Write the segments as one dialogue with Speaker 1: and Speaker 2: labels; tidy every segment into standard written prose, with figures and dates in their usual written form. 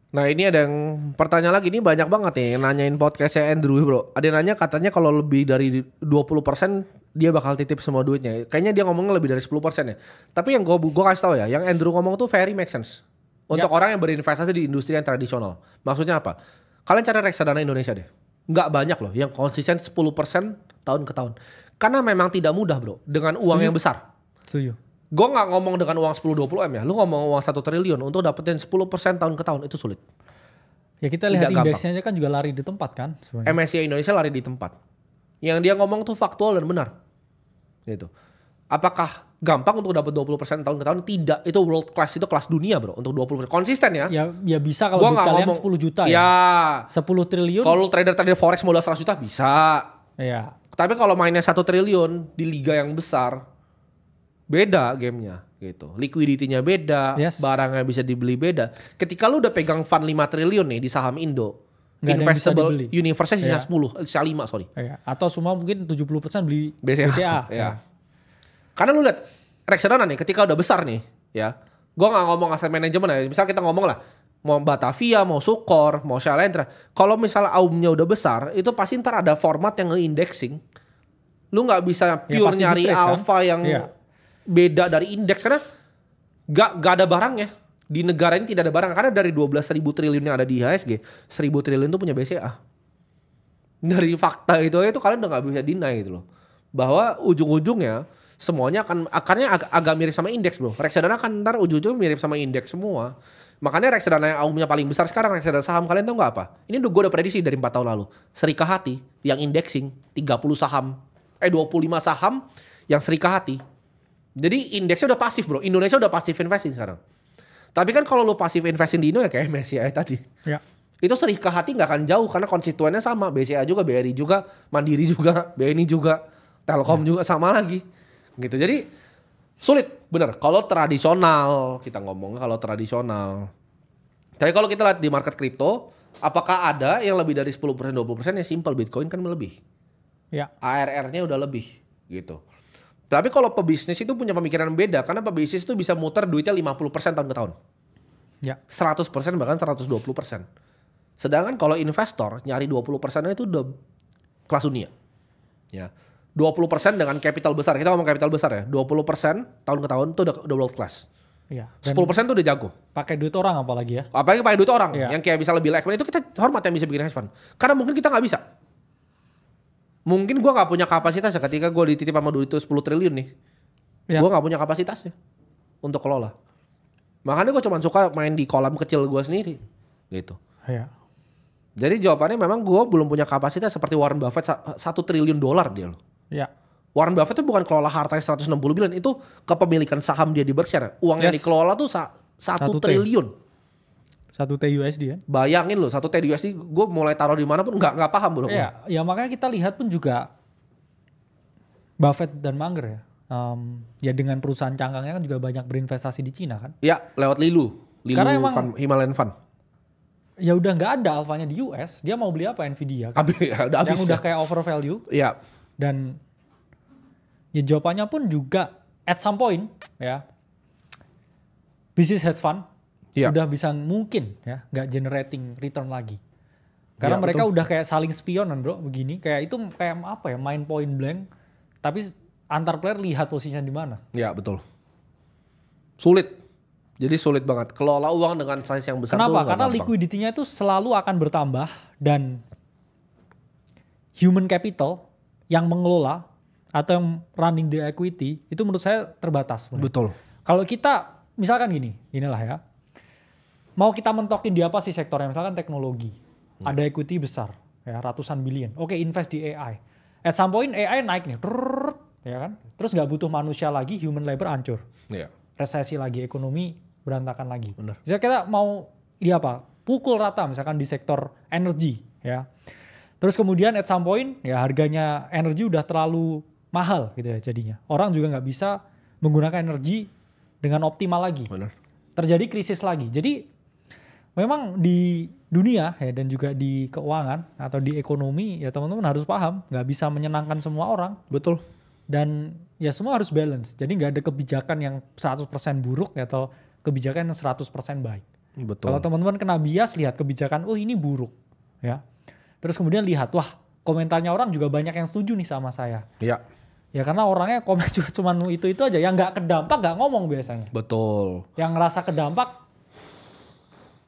Speaker 1: Nah ini ada yang pertanyaan lagi, ini banyak banget nih yang nanyain podcastnya Andrew bro. Ada yang nanya katanya kalau lebih dari 20% dia bakal titip semua duitnya. Kayaknya dia ngomongnya lebih dari 10% ya. Tapi yang gue kasih tau ya, yang Andrew ngomong tuh very make sense. Untuk orang yang berinvestasi di industri yang tradisional. Maksudnya apa? Kalian cari reksadana Indonesia deh. Nggak banyak loh yang konsisten 10% tahun ke tahun. Karena memang tidak mudah bro, dengan uang yang besar.
Speaker 2: Setuju.
Speaker 1: Gue nggak ngomong dengan uang 10-20 M ya. Lu ngomong uang 1 triliun untuk dapetin 10% tahun ke tahun, itu sulit.
Speaker 2: Ya kita lihat indeksnya aja kan juga lari di tempat kan sebenarnya.
Speaker 1: MSCI Indonesia lari di tempat. Yang dia ngomong tuh faktual dan benar. Gitu. Apakah gampang untuk dapat 20% tahun ke tahun? Tidak. Itu world class, itu kelas dunia bro. Untuk 20%. Konsisten ya.
Speaker 2: Ya bisa kalau duit kalian 10 juta ya. 10 triliun.
Speaker 1: Kalau trader forex modal 100 juta bisa.
Speaker 2: Iya.
Speaker 1: Tapi kalau mainnya 1 triliun di liga yang besar, beda gamenya gitu. Liquidity-nya beda, barangnya bisa dibeli beda. Ketika lu udah pegang fund 5 triliun nih di saham Indo, investable universe-nya sisa 10, sisa 5 sorry.
Speaker 2: Iya. Atau semua mungkin 70% beli BCA.
Speaker 1: Ya. Karena lu lihat reksadana nih ketika udah besar nih ya. Gua gak ngomong aset manajemen ya. Misal kita ngomong lah, mau Batavia, mau Sukor, mau Shalendra. Kalau misalnya AUM-nya udah besar, itu pasti ntar ada format yang nge-indexing. Lu gak bisa pure nyari alpha yang beda dari indeks karena gak ada barangnya. Di negara ini tidak ada barang karena dari 12.000 triliun yang ada di IHSG, 1.000 triliun itu punya BCA. Dari fakta itu kalian udah gak bisa deny gitu loh. Bahwa ujung-ujungnya semuanya akarnya agak mirip sama indeks bro. Reksadana kan ntar ujung-ujungnya mirip sama indeks semua. Makanya reksadana yang AUM-nya paling besar sekarang reksadana saham, kalian tahu gak apa? Ini gue udah prediksi dari 4 tahun lalu. Serika Hati yang indexing 30 saham, 25 saham yang Serika Hati. Jadi indeksnya udah pasif bro. Indonesia udah pasif investing sekarang. Tapi kan kalau lu pasif investing di Indo ya kayak MSCI tadi.
Speaker 2: Ya.
Speaker 1: Itu Serika Hati gak akan jauh karena konstituennya sama. BCA juga, BRI juga, Mandiri juga, BNI juga, Telkom juga sama lagi. Gitu. Jadi sulit bener. Kalau tradisional, kita ngomong kalau tradisional. Tapi kalau kita lihat di market kripto, apakah ada yang lebih dari 10%, 20%? Ya simple, Bitcoin kan lebih.
Speaker 2: Ya.
Speaker 1: ARR-nya udah lebih gitu. Tapi kalau pebisnis itu punya pemikiran beda. Karena pebisnis itu bisa muter duitnya 50% tahun ke tahun.
Speaker 2: Ya.
Speaker 1: 100% bahkan 120%. Sedangkan kalau investor nyari 20% itu udah kelas dunia. Ya. 20% dengan capital besar. Kita ngomong capital besar ya. 20% tahun ke tahun itu udah world class.
Speaker 2: Iya.
Speaker 1: 10% tuh udah jago.
Speaker 2: Pakai duit orang apalagi ya.
Speaker 1: Apalagi pakai duit orang.
Speaker 2: Iya.
Speaker 1: Yang kayak bisa lebih like. Itu kita hormat yang bisa bikin hedge fund. Karena mungkin kita gak bisa. Mungkin gue gak punya kapasitas ya ketika gue dititip sama duit itu 10 triliun nih. Ya. Gue gak punya kapasitasnya untuk kelola. Makanya gue cuma suka main di kolam kecil gue sendiri. Gitu.
Speaker 2: Ya.
Speaker 1: Jadi jawabannya memang gue belum punya kapasitas seperti Warren Buffett 1 triliun dolar dia loh.
Speaker 2: Ya.
Speaker 1: Warren Buffett itu bukan kelola hartanya 160 billion. Itu kepemilikan saham dia di Berkshire. Uang yang dikelola tuh 1 triliun.
Speaker 2: 1 T USD kan.
Speaker 1: Bayangin loh 1 T USD gue mulai taruh di mana pun gak paham bro.
Speaker 2: Ya makanya kita lihat pun juga Buffett dan Munger ya. Ya dengan perusahaan cangkangnya kan juga banyak berinvestasi di Cina kan.
Speaker 1: Ya lewat Lilu
Speaker 2: Karena emang
Speaker 1: Fund, Himalayan Fund.
Speaker 2: Ya udah gak ada alfanya di US. Dia mau beli apa Nvidia kan. Yang udah kayak overvalue.
Speaker 1: Iya.
Speaker 2: Dan ya jawabannya pun juga at some point ya. Business hedge fund. Ya. Udah bisa mungkin ya nggak generating return lagi karena mereka udah kayak saling spionan bro begini kayak itu kayak apa ya main point blank tapi antar player lihat posisinya di mana.
Speaker 1: Ya betul. Sulit. Jadi sulit banget kelola uang dengan size yang besar.
Speaker 2: Kenapa? Karena liquidity-nya itu selalu akan bertambah dan human capital yang mengelola atau yang running the equity itu menurut saya terbatas.
Speaker 1: Betul.
Speaker 2: Kalau kita misalkan gini, inilah ya. Mau kita mentokin di apa sih sektornya? Misalkan teknologi. Ada equity besar. Ya, ratusan billion. Oke, invest di AI. At some point AI naik nih. Ya kan? Terus gak butuh manusia lagi, human labor hancur.
Speaker 1: Yeah.
Speaker 2: Resesi lagi, ekonomi berantakan lagi.
Speaker 1: Benar.
Speaker 2: Misalnya kita mau di apa? Pukul rata misalkan di sektor energi. Ya. Terus kemudian at some point ya harganya energi udah terlalu mahal gitu ya jadinya. Orang juga gak bisa menggunakan energi dengan optimal lagi.
Speaker 1: Benar.
Speaker 2: Terjadi krisis lagi. Jadi memang di dunia ya dan juga di keuangan atau di ekonomi ya teman-teman harus paham nggak bisa menyenangkan semua orang.
Speaker 1: Betul.
Speaker 2: Dan ya semua harus balance. Jadi nggak ada kebijakan yang 100% buruk atau kebijakan yang 100% baik.
Speaker 1: Betul.
Speaker 2: Kalau teman-teman kena bias, lihat kebijakan, oh ini buruk, ya. Terus kemudian lihat, wah komentarnya orang juga banyak yang setuju nih sama saya.
Speaker 1: Iya.
Speaker 2: Ya karena orangnya komen juga cuma itu aja, yang nggak kedampak nggak ngomong biasanya.
Speaker 1: Betul.
Speaker 2: Yang ngerasa kedampak,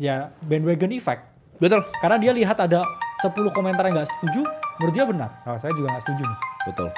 Speaker 2: ya bandwagon effect.
Speaker 1: Betul.
Speaker 2: Karena dia lihat ada 10 komentar yang nggak setuju, menurut dia benar. Nah, saya juga nggak setuju nih.
Speaker 1: Betul.